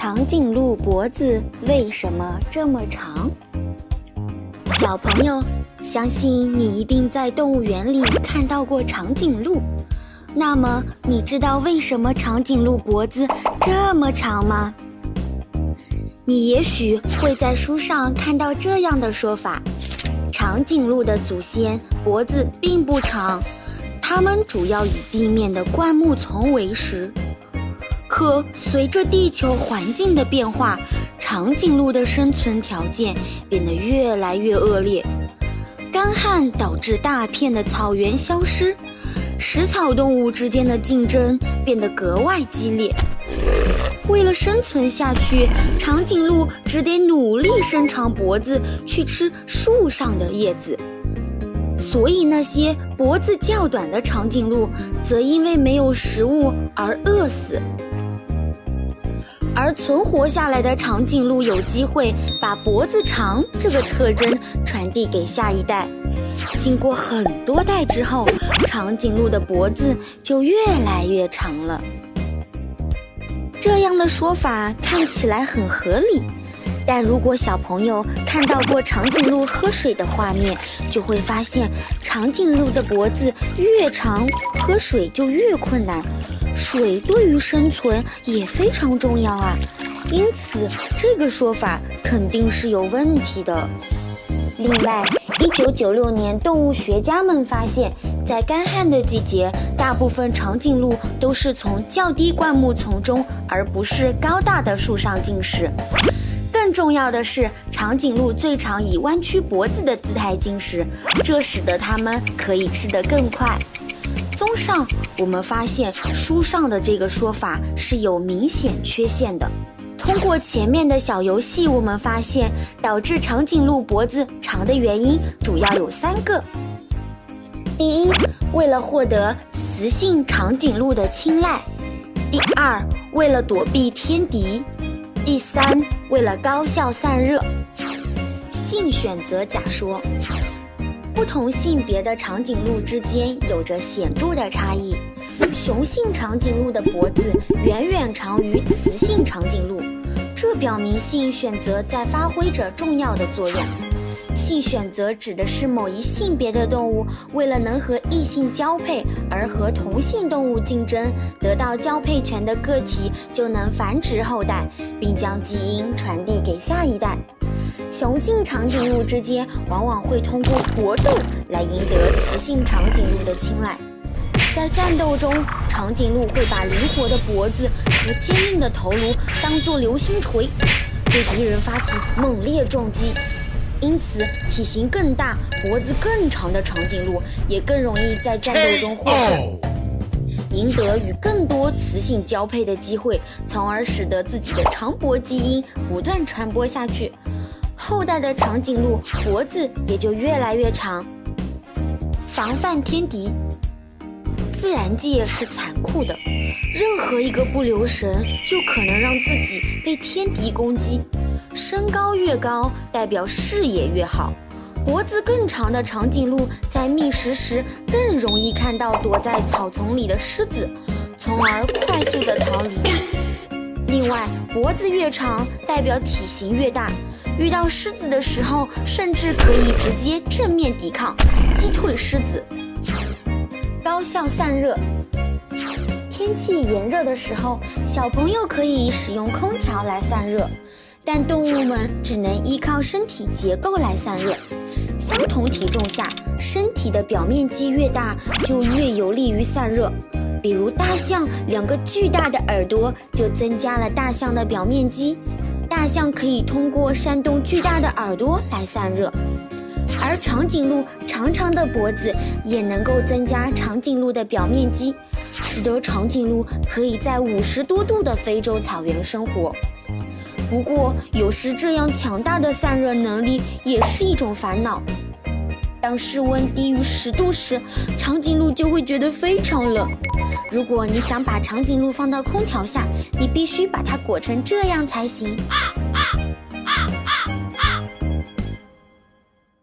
长颈鹿脖子为什么这么长？小朋友，相信你一定在动物园里看到过长颈鹿。那么，你知道为什么长颈鹿脖子这么长吗？你也许会在书上看到这样的说法：长颈鹿的祖先脖子并不长，它们主要以地面的灌木丛为食。可随着地球环境的变化，长颈鹿的生存条件变得越来越恶劣。干旱导致大片的草原消失，食草动物之间的竞争变得格外激烈。为了生存下去，长颈鹿只得努力伸长脖子去吃树上的叶子。所以那些脖子较短的长颈鹿则因为没有食物而饿死。而存活下来的长颈鹿有机会把脖子长这个特征传递给下一代。经过很多代之后，长颈鹿的脖子就越来越长了。这样的说法看起来很合理，但如果小朋友看到过长颈鹿喝水的画面，就会发现长颈鹿的脖子越长，喝水就越困难。水对于生存也非常重要啊，因此这个说法肯定是有问题的。另外，1996年动物学家们发现，在干旱的季节，大部分长颈鹿都是从较低灌木丛中，而不是高大的树上进食。更重要的是，长颈鹿最常以弯曲脖子的姿态进食，这使得它们可以吃得更快。综上，我们发现书上的这个说法是有明显缺陷的。通过前面的小游戏，我们发现导致长颈鹿脖子长的原因主要有3个。第一，为了获得雌性长颈鹿的青睐；第二，为了躲避天敌；第三，为了高效散热。性选择假说，不同性别的长颈鹿之间有着显著的差异。雄性长颈鹿的脖子远远长于雌性长颈鹿，这表明性选择在发挥着重要的作用。性选择指的是某一性别的动物为了能和异性交配而和同性动物竞争，得到交配权的个体就能繁殖后代，并将基因传递给下一代。雄性长颈鹿之间往往会通过搏斗来赢得雌性长颈鹿的青睐。在战斗中，长颈鹿会把灵活的脖子和坚硬的头颅当作流星锤，对敌人发起猛烈撞击。因此，体型更大、脖子更长的长颈鹿也更容易在战斗中获胜，赢得与更多雌性交配的机会，从而使得自己的长脖基因不断传播下去。后代的长颈鹿脖子也就越来越长。防范天敌，自然界是残酷的，任何一个不留神就可能让自己被天敌攻击。身高越高，代表视野越好。脖子更长的长颈鹿在觅食时更容易看到躲在草丛里的狮子，从而快速地逃离。另外，脖子越长，代表体型越大，遇到狮子的时候，甚至可以直接正面抵抗，击退狮子。高效散热，天气炎热的时候，小朋友可以使用空调来散热，但动物们只能依靠身体结构来散热。相同体重下，身体的表面积越大，就越有利于散热。比如大象2个巨大的耳朵就增加了大象的表面积，大象可以通过扇动巨大的耳朵来散热。而长颈鹿长长的脖子也能够增加长颈鹿的表面积，使得长颈鹿可以在50多度的非洲草原生活。不过，有时这样强大的散热能力也是一种烦恼。当室温低于10度时，长颈鹿就会觉得非常冷。如果你想把长颈鹿放到空调下，你必须把它裹成这样才行。